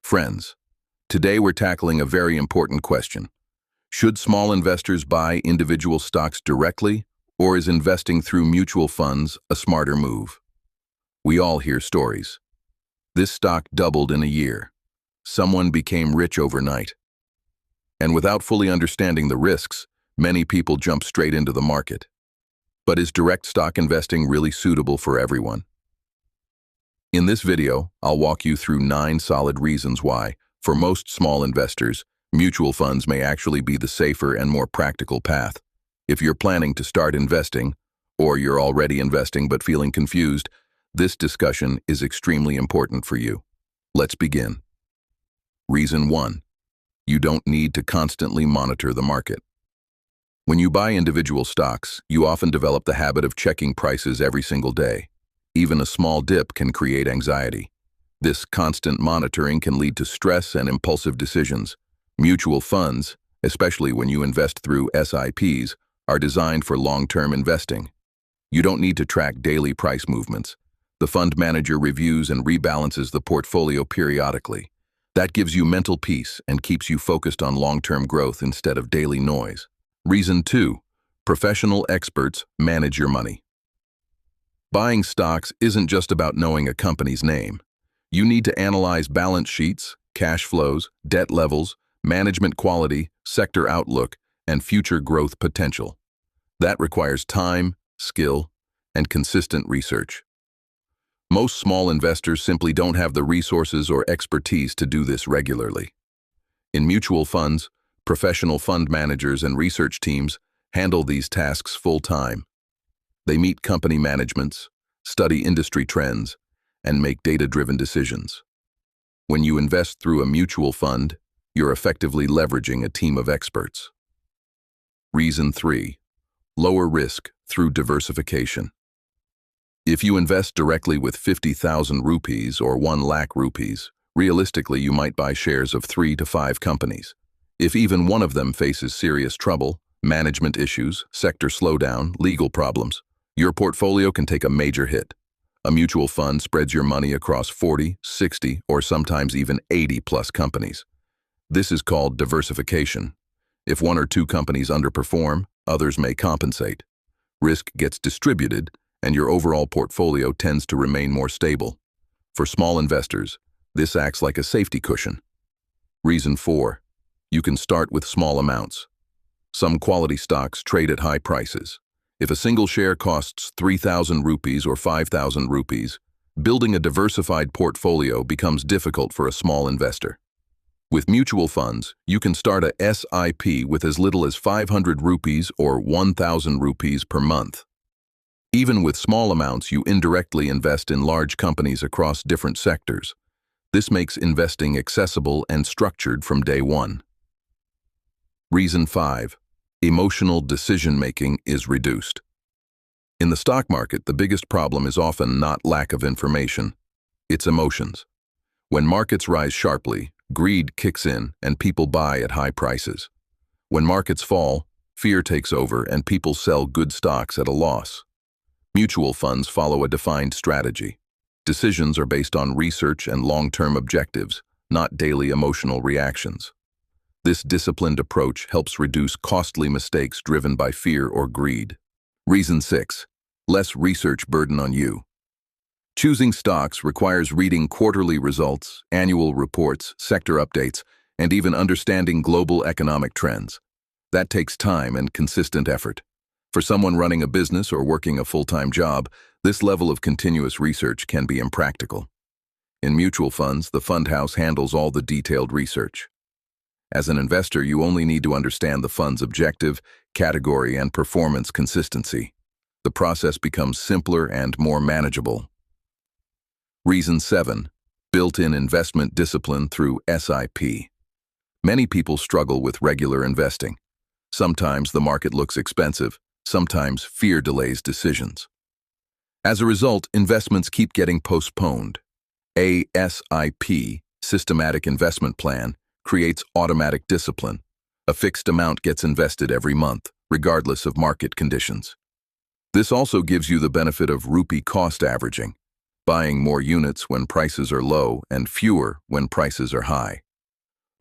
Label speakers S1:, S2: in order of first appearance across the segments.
S1: Friends, today we're tackling a very important question. Should small investors buy individual stocks directly, or is investing through mutual funds a smarter move? We all hear stories. This stock doubled in a year. Someone became rich overnight. And without fully understanding the risks, many people jump straight into the market. But is direct stock investing really suitable for everyone? In this video, I'll walk you through 9 solid reasons why, for most small investors, mutual funds may actually be the safer and more practical path. If you're planning to start investing, or you're already investing but feeling confused, this discussion is extremely important for you. Let's begin. Reason 1. You don't need to constantly monitor the market. When you buy individual stocks, you often develop the habit of checking prices every single day. Even a small dip can create anxiety. This constant monitoring can lead to stress and impulsive decisions. Mutual funds, especially when you invest through SIPs, are designed for long-term investing. You don't need to track daily price movements. The fund manager reviews and rebalances the portfolio periodically. That gives you mental peace and keeps you focused on long-term growth instead of daily noise. Reason 2. Professional experts manage your money. Buying stocks isn't just about knowing a company's name. You need to analyze balance sheets, cash flows, debt levels, management quality, sector outlook, and future growth potential. That requires time, skill, and consistent research. Most small investors simply don't have the resources or expertise to do this regularly. In mutual funds, professional fund managers and research teams handle these tasks full-time. They meet company managements, study industry trends, and make data-driven decisions. When you invest through a mutual fund, you're effectively leveraging a team of experts. Reason 3. Lower risk through diversification. If you invest directly with 50,000 rupees or 1 lakh rupees, realistically you might buy shares of 3 to 5 companies. If even one of them faces serious trouble, management issues, sector slowdown, legal problems, your portfolio can take a major hit. A mutual fund spreads your money across 40, 60, or sometimes even 80+ companies. This is called diversification. If 1 or 2 companies underperform, others may compensate. Risk gets distributed, and your overall portfolio tends to remain more stable. For small investors, this acts like a safety cushion. Reason 4. You can start with small amounts. Some quality stocks trade at high prices. If a single share costs 3,000 rupees or 5,000 rupees, building a diversified portfolio becomes difficult for a small investor. With mutual funds, you can start a SIP with as little as 500 rupees or 1,000 rupees per month. Even with small amounts, you indirectly invest in large companies across different sectors. This makes investing accessible and structured from day one. Reason 5. Emotional decision-making is reduced. In the stock market, the biggest problem is often not lack of information. It's emotions. When markets rise sharply, greed kicks in and people buy at high prices. When markets fall, fear takes over and people sell good stocks at a loss. Mutual funds follow a defined strategy. Decisions are based on research and long-term objectives, not daily emotional reactions. This disciplined approach helps reduce costly mistakes driven by fear or greed. Reason 6. Less research burden on you. Choosing stocks requires reading quarterly results, annual reports, sector updates, and even understanding global economic trends. That takes time and consistent effort. For someone running a business or working a full-time job, this level of continuous research can be impractical. In mutual funds, the fund house handles all the detailed research. As an investor, you only need to understand the fund's objective, category, and performance consistency. The process becomes simpler and more manageable. Reason 7. Built-in investment discipline through SIP. Many people struggle with regular investing. Sometimes the market looks expensive, sometimes fear delays decisions. As a result, investments keep getting postponed. A SIP, systematic investment plan, creates automatic discipline. A fixed amount gets invested every month, regardless of market conditions. This also gives you the benefit of rupee cost averaging. buying more units when prices are low and fewer when prices are high.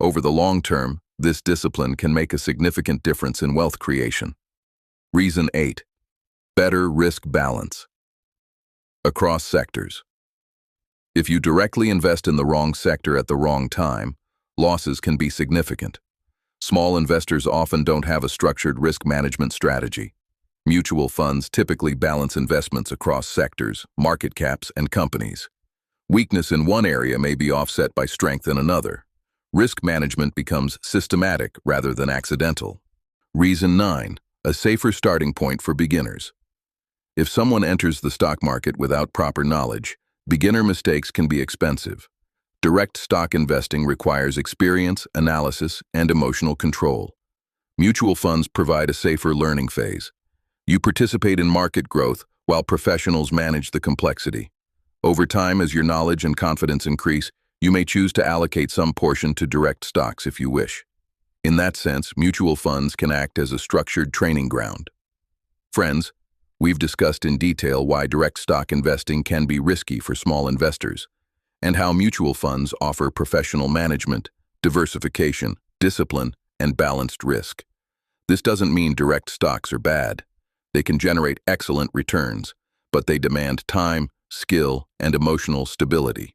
S1: Over the long term, this discipline can make a significant difference in wealth creation. Reason 8. Better risk balance. Across sectors. If you directly invest in the wrong sector at the wrong time, losses can be significant. Small investors often don't have a structured risk management strategy. Mutual funds typically balance investments across sectors, market caps, and companies. Weakness in one area may be offset by strength in another. Risk management becomes systematic rather than accidental. Reason 9. A safer starting point for beginners. If someone enters the stock market without proper knowledge, beginner mistakes can be expensive. Direct stock investing requires experience, analysis, and emotional control. Mutual funds provide a safer learning phase. You participate in market growth while professionals manage the complexity. Over time, as your knowledge and confidence increase, you may choose to allocate some portion to direct stocks if you wish. In that sense, mutual funds can act as a structured training ground. Friends, we've discussed in detail why direct stock investing can be risky for small investors, and how mutual funds offer professional management, diversification, discipline, and balanced risk. This doesn't mean direct stocks are bad. They can generate excellent returns, but they demand time, skill, and emotional stability.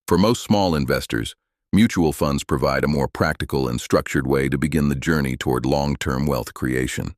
S1: For most small investors, mutual funds provide a more practical and structured way to begin the journey toward long-term wealth creation.